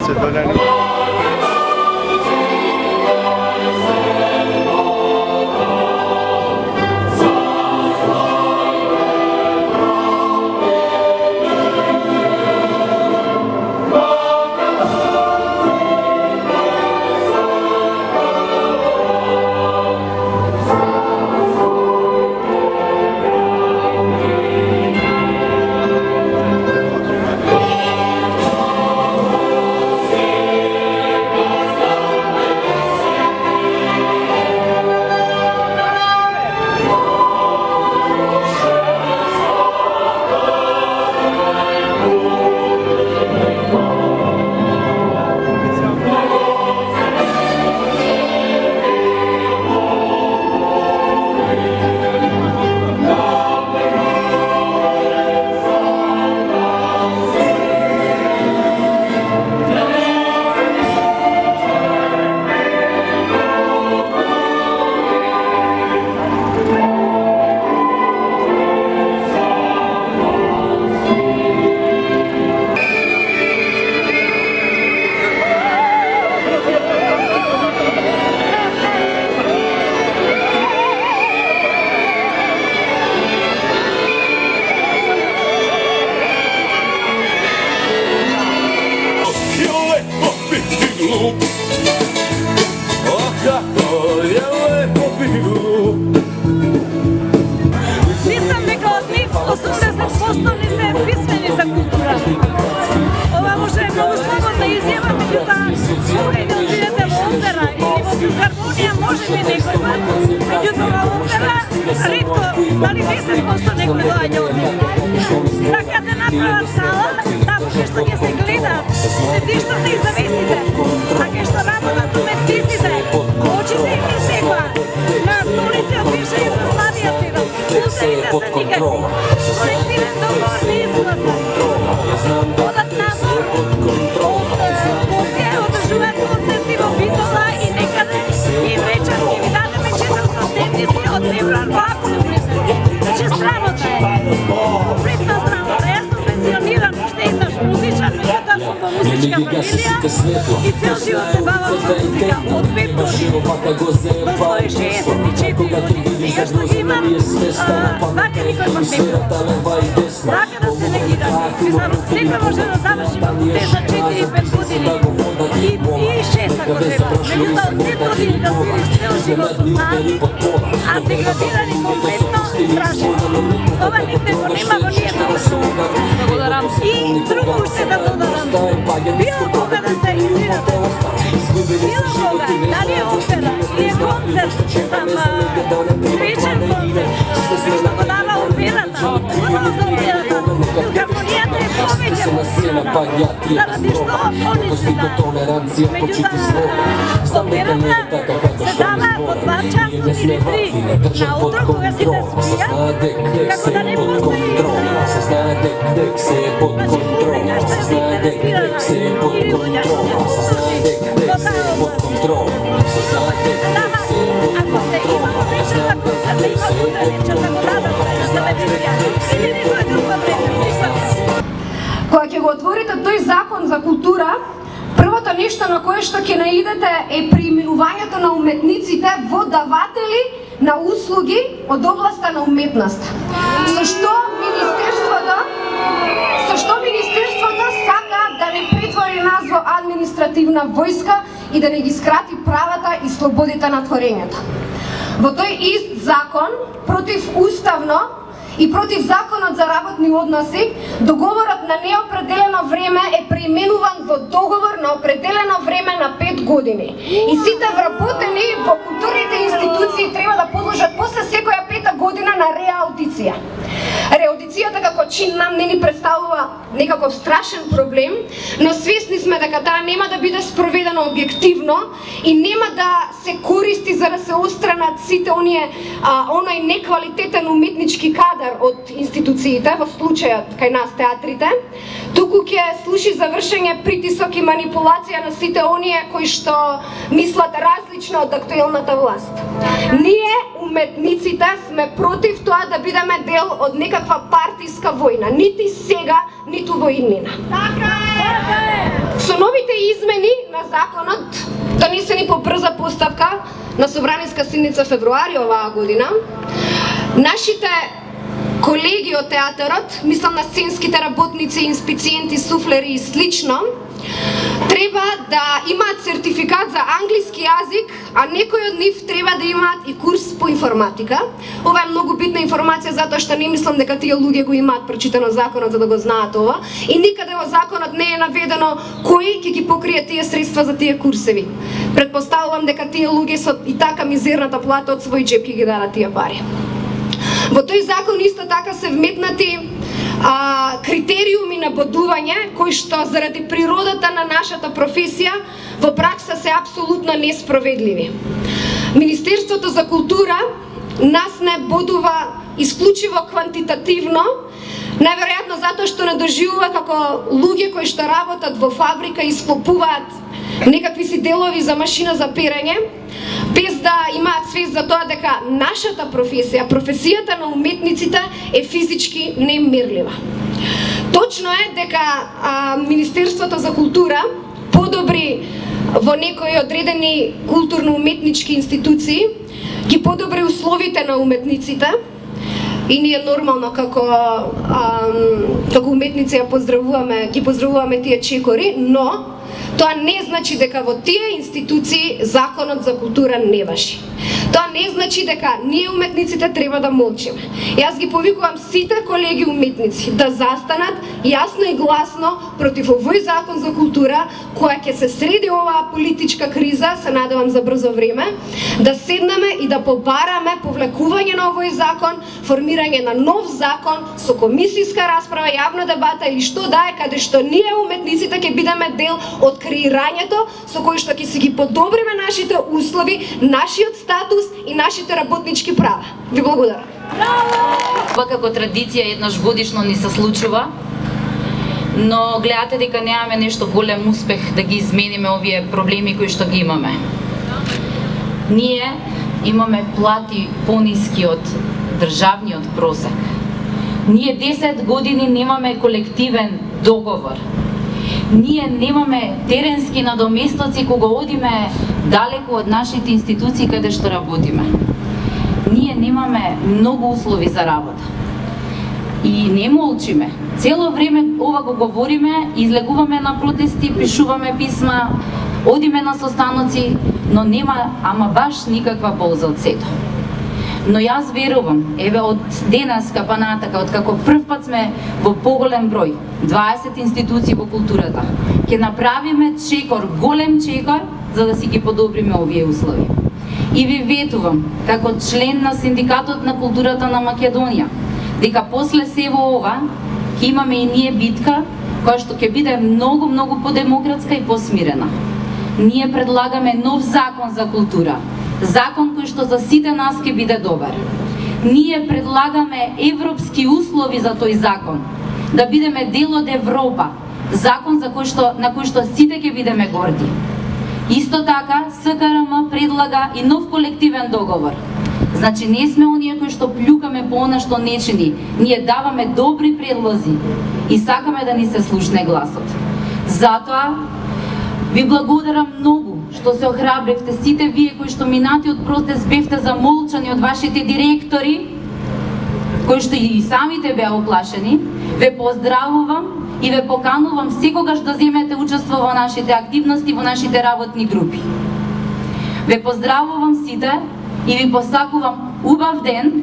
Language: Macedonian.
Macedonија. Мислам дека од нив 80% не се писмени за култура. Ова може е многу слободна изјава, меѓутоа кога да отидете во опера или во филхармонија може би некој пат, меѓутоа во опера ретко, дали 10% некој доаѓа од нив. Сакаат да направат сала, таму кај што ќе се гледаат сетиштата и завесите, а кај што работат уметниците, очите им не секоја. На столици од бивша Југославија седат, пултерите се никакви. Колективен договор не изгласан. Одат надвор, Скопје, одржуваат концерти во Битола и некаде и вечер ќе ви дадеме 400 дневници од февруар во април месец. Значи срамота е. Комплетна срамота. Јас сум пензиониран, уште еднаш музичар, меѓутоа сум по музичка фамилија и цел живот се бавам со музика од 5 години до своји 64 години. Сега што ги имам, вака никој пак не било. Вака да се негирам. Мислам, секој може да заврши факултет за 4-5 години и 6 ако треба. Меѓутоа од 5 години да свириш цел живот со сами, а деградирани комплетно, страшно. Ова нигде го нема во ниједна држава. И друго уште да додадам. Било кога да се изирате, било кога, дали е опера или е концерт, сам спечен концерт, што го дава операта, удобно за операта, филхармонијата е повеќе музикална, заради што они се знаат. Меѓутоа, операта се дава по 2 часа или 3, на утро кога сите спијат, како да не постои публика што е заинтересирана или луѓе што се пусти во таа област. Се дава, ако се има вечерна концерта, има утре вечер да го дадат на телевизија или никој друго време. Кога ќе го отворите тој закон за култура, првото нешто на кое што ќе наидете е преименувањето на уметниците во даватели на услуги од областа на уметност. Со што Министерството сака да не претвори нас во административна војска и да не ги скрати правата и слободите на творењето. Во тој ист закон, противуставно и против законот за работни односи, договорот на неопределено време е преименуван во договор на определено време на 5 години. И сите вработени во културните институции треба да подложат после секоја 5 година на реаудиција. Реаудицијата како чин нам не ни представува некаков страшен проблем, но свесни сме дека таа нема да биде спроведена објективно и нема да се користи за да се отстранат сите оној неквалитетен уметнички кадар од институциите, во случајот кај нас театрите, туку ќе служи за вршење притисок и манипулација на сите оние кои што мислат различно од актуелната власт. Ние, уметниците сме против тоа да бидеме дел од некаква партиска војна, нити сега, ниту во иднина. Со новите измени на законот, донесени по брза поставка на Собраниска седница февруари оваа година, нашите колеги од театарот, мислам на сценските работници, инспициенти, суфлери и слично, треба да имаат сертификат за англиски јазик, а некои од нив треба да имаат и курс по информатика. Ова е многу битна информација затоа што не мислам дека тие луѓе го имаат прочитано законот за да го знаат ова и никаде во законот не е наведено кој ќе ги покрие тие средства за тие курсеви. Претпоставувам дека тие луѓе со и така мизерната плата од свој џеп ќе ги дадат тие пари. Во тој закон исто така се вметнати критериуми на бодување кои што заради природата на нашата професија во пракса се апсолутно неспроведливи. Министерството за култура нас не бодува исклучиво квантитативно, најверојатно затоа што не доживува како луѓе кои што работат во фабрика и склопуваат некакви си делови за машина за перење, без да имаат свест за тоа дека нашата професија, професијата на уметниците е физички немерлива. Точно е дека Министерството за култура подобри во некои одредени културно-уметнички институции, ги подобри условите на уметниците, и ние нормално како уметници ја поздравуваме, ги поздравуваме тие чекори, но тоа не значи дека во тие институции законот за култура не важи. Тоа не значи дека ние уметниците треба да молчиме. Јас ги повикувам сите колеги уметници да застанат јасно и гласно против овој закон за култура, која ќе се среди оваа политичка криза, се надевам за брзо време, да седнеме и да побараме повлекување на овој закон, формирање на нов закон со комисиска расправа, јавна дебата или што да е, каде што ние уметниците ќе бидеме дел од креирањето со кој што ќе си ги подобриме нашите услови, нашиот статус и нашите работнички права. Ви благодарам. Ова како традиција еднаш годишно ни се случува, но гледате дека немаме нешто голем успех да ги измениме овие проблеми кои што ги имаме. Ние имаме плати пониски од државниот просек. Ние 10 години немаме колективен договор. Ние немаме теренски надоместоци кога одиме далеку од нашите институции каде што работиме. Ние немаме многу услови за работа. И не молчиме. Цело време ова го говориме, излегуваме на протести, пишуваме писма, одиме на состаноци, но нема ама баш никаква полза од сето. Но јас верувам, еве од денеска па натака, од како прв пат сме во поголем број, 20 институции во културата, ќе направиме чекор, голем чекор, за да си ги подобриме овие услови. И ви ветувам, како член на Синдикатот на културата на Македонија, дека после сево ова, ќе имаме и ние битка, која што ќе биде многу подемократска и посмирена. Ние предлагаме нов закон за култура, закон кој што за сите нас ќе биде добар. Ние предлагаме европски услови за тој закон, да бидеме дел од Европа, закон за на кој што сите ќе бидеме горди. Исто така, СКРМ предлага и нов колективен договор. Значи, не сме оние кои што плюкаме по она што не чини. Ние даваме добри предлози и сакаме да ни се слушне гласот. Затоа, ви благодарам многу што се охрабривте сите вие кои што минатиот протест бевте замолчани од вашите директори, кои што и самите беа оплашени. Ве поздравувам и ве поканувам секогаш да земете учество во нашите активности, во нашите работни групи. Ве поздравувам сите и ви посакувам убав ден